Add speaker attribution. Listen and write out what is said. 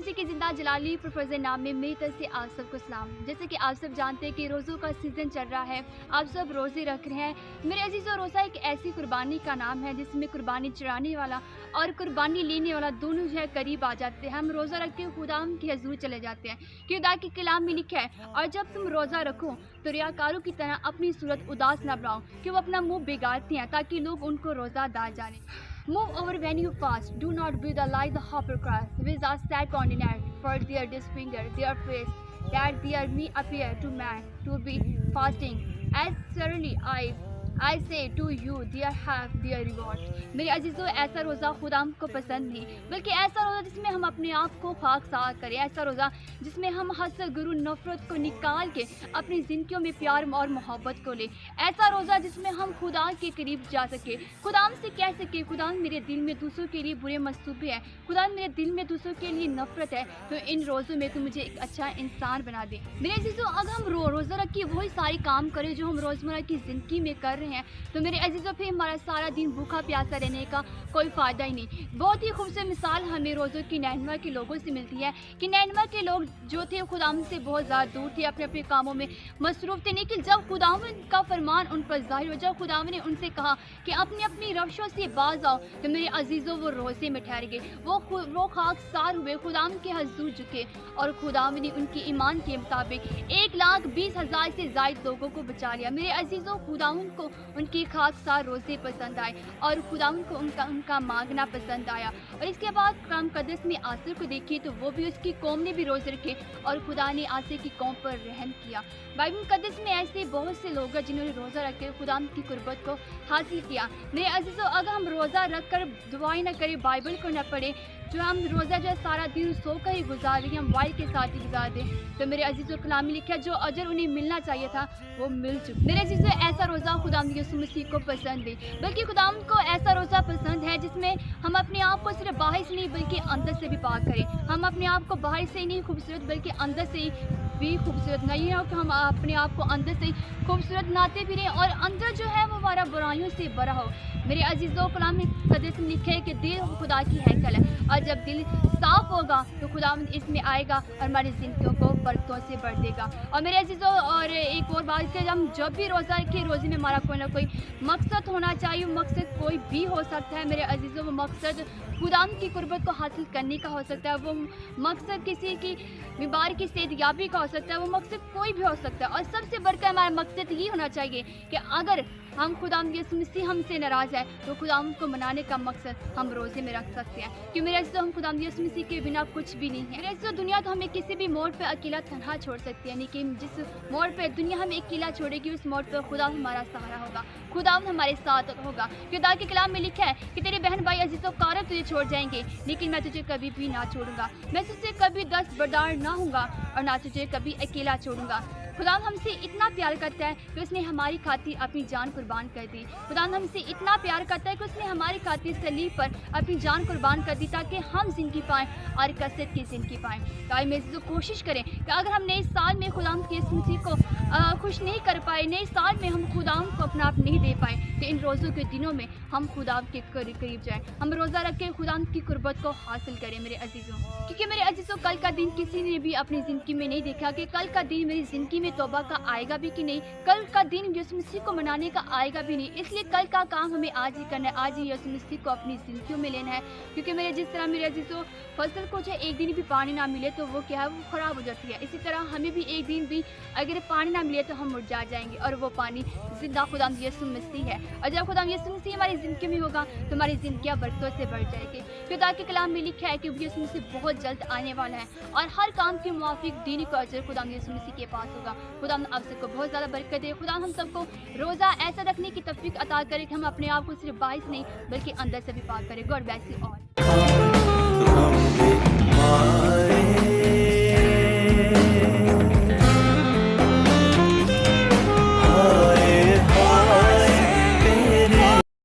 Speaker 1: मसीह की जिंदा जलाली प्रोफेसर नाम में मेरी तरफ से आप सबको सलाम। जैसे कि आप सब जानते हैं कि रोज़ों का सीज़न चल रहा है, आप सब रोज़े रख रहे हैं। मेरे अजीज़ों, रोज़ा एक ऐसी कुर्बानी का नाम है जिसमें कुर्बानी चढ़ाने वाला और कुर्बानी लेने वाला दोनों जो है करीब आ जाते हैं। हम रोज़ा रख के खुदा के हज़ूर चले जाते हैं कि खुदा के कलाम में लिखा है, और जब तुम रोज़ा रखो तो रियाकारों की तरह अपनी सूरत उदास ना बनाओ कि वो अपना मुँह बिगाड़ते हैं ताकि लोग उनको रोज़ादार जाने। Move over when you fast. Do not be like the hypocrites, which are set on the net for their disfigure their face, that their me appear to man to be fasting. As surely I say to you, they have their reward. मेरे अजीज़ों, ऐसा रोज़ा खुदा को पसंद नहीं, बल्कि ऐसा रोज़ा जिसमें हम अपने आप को खाकसार करें, ऐसा रोज़ा जिसमें हम हसद गुरु नफरत को निकाल के अपनी ज़िंदगियों में प्यार और मोहब्बत को ले, ऐसा रोज़ा जिसमें हम खुदा के करीब जा सके, खुदा से कह सके, खुदा मेरे दिल में दूसरों के लिए बुरे मंसूबे हैं, खुदा मेरे दिल में दूसरों के लिए नफरत है, तो इन रोज़ों में तो मुझे एक अच्छा इंसान बना दे। मेरे अजीज़ों, अगर हम रोज़ा रख के वही सारे काम करें जो हम रोज़मर्रा की ज़िंदगी में कर रहे हैं, तो मेरे अजीज़ों फिर हमारा सारा दिन भूखा प्यासा रहने का कोई फ़ायदा ही नहीं। बहुत ही खूबसूरत मिसाल हमें रोज़ों की नैनमा के लोगों से मिलती है कि नैनमा के लोग जो थे खुदाम से बहुत ज़्यादा दूर थे, अपने अपने कामों में मसरूफ़ थे, लेकिन जब खुदाम का फरमान उन पर ज़ाहिर हो, जब खुदाम ने उनसे कहा कि अपनी अपनी रवशों से बाज आओ, तो मेरे अजीज़ों वो रोज़े में ठहर गए, वो खाकसार हुए, खुदाम के हज़ूर झुके, और खुदाम ने उनकी ईमान के मुताबिक 1,20,000 से ज़ायद लोगों को बचा लिया। मेरे अजीज़ों, खुदाम को उनकी खाकसार रोज़े पसंद आए और खुदा को उनका मांगना पसंद आया। और इसके बाद कलाम मुक़द्दस में आसिर को देखिए तो वो भी, उसकी कौम ने भी रोज़े रखे और खुदा ने आसिर की कौम पर रहम किया। बाइबल मुक़द्दस में ऐसे बहुत से लोग हैं जिन्होंने रोज़ा रख के खुदा की कुर्बत को हासिल किया। मेरे अजीज़ों, अगर हम रोज़ा रख कर दुआएं न करें, बाइबल को न पढ़ें, जो हम रोज़ा जो सारा दिन सोकर ही गुजार रही, हम मोबाइल के साथ ही गुजार दें, तो मेरे अजीज़ों कलाम में लिखा जो अजर उन्हें मिलना चाहिए था वो मिल चुका। मेरे अजीज़ों, ऐसा रोज़ा खुदा यीशु मसीह को पसंद है, बल्कि खुदा को ऐसा रोज़ा पसंद है जिसमें हम अपने आप को सिर्फ बाहर से नहीं बल्कि अंदर से भी पाक करें। हम अपने आप को बाहर से ही नहीं खूबसूरत बल्कि अंदर से भी खूबसूरत, नहीं हो कि हम अपने आप को अंदर से खूबसूरत बनाते भी रहें और अंदर जो है वो हमारा बुराइयों से भरा हो। मेरे अजीज़ों, कलाम मुक़द्दस में लिखे है कि दिल खुदा की हैकल है, और जब दिल साफ होगा तो खुदा इसमें आएगा और हमारी ज़िंदगियों को बरकतों से भर देगा। और मेरे अजीज़ों, और एक और बात कि हम जब भी रोज़ा रखें, रोज़े में हमारा कोई ना कोई मकसद होना चाहिए। मकसद कोई भी हो सकता है मेरे अजीज़ों, वो मकसद खुदा की कुर्बत को हासिल करने का हो सकता है, वो मकसद किसी की बीमारी की सेहतयाबी का हो सकता है, वो मकसद कोई भी हो सकता है। और सबसे बढ़कर हमारा मकसद ये होना चाहिए कि अगर हम खुदा यीशु मसीह हमसे नाराज़ है तो खुदा को मनाने का मकसद हम रोज़े में रख सकते हैं, कि मेरे अजीज़ों, हम खुदा यीशु मसीह के बिना कुछ भी नहीं है। मेरे अजीज़ों, दुनिया तो हमें किसी भी मोड़ पे अकेला तन्हा छोड़ सकती है, लेकिन जिस मोड़ पे दुनिया हमें अकेला छोड़ेगी उस मोड़ पर खुदा हमारा सहारा होगा, खुदा हमारे साथ होगा। खुदा के कलाम में लिखा है कि तेरे बहन भाई अजीज़ों कारब तुझे छोड़ जाएंगे, लेकिन मैं तुझे कभी भी ना छोड़ूंगा, मैं तुझसे कभी दस्तबरदार ना हूँगा और ना तुझे कभी अकेला छोड़ूंगा। खुदा हमसे इतना प्यार करता है कि उसने हमारी खातिर अपनी जान कुर्बान कर दी। खुदा हमसे इतना प्यार करता है कि उसने हमारी खातिर सलीब पर अपनी जान कुर्बान कर दी ताकि हम ज़िंदगी पाएँ और कसरत की ज़िंदगी पाएँ। तो मैं जो कोशिश करें कि अगर हम नए साल में खुदा के इस मसीह को खुश नहीं कर पाए, नए साल में हम खुदा को अपना आप नहीं दे पाए, तो इन रोज़ों के दिनों में हम खुदा के करीब जाएँ, हम रोज़ा रख के खुदा की कुर्बत को हासिल करें मेरे अजीज़ों। क्योंकि मेरे अजीज़ों, कल का दिन किसी ने भी अपनी ज़िंदगी में नहीं देखा कि कल का दिन मेरी ज़िंदगी में तौबा का आएगा भी कि नहीं, कल का दिन यीशु मसीह को मनाने का आएगा भी नहीं। इसलिए कल का काम हमें आज ही करना है, आज ही यीशु मसीह को अपनी ज़िंदगियों में लेना है। क्योंकि मेरे जिस तरह मेरे अजीज़ों फसल को जो एक दिन भी पानी ना मिले तो वो क्या है, वो ख़राब हो जाती है, इसी तरह हमें भी एक दिन भी अगर पानी ना मिले तो हम मुरझा जाएंगे, और वो पानी जिंदा खुदा यीशु मसीह है। और जब खुदा यीशु मसीह हमारी ज़िंदगी में होगा तो हमारी ज़िंदगियाँ बरकतों से बढ़ जाएगी। खुदा के कलाम में लिखा है कि यीशु मसीह बहुत जल्द आने वाला है और हर काम के मुआफिक दीन का अजर खुदा यीशु मसीह के पास होगा। खुदा आप सबको बहुत ज़्यादा बरकत दे। खुदा हम सबको रोज़ा ऐसा रखने की तौफीक अता करे कि हम अपने आप को सिर्फ बाहर से नहीं बल्कि अंदर से भी पाक करें। God bless you all.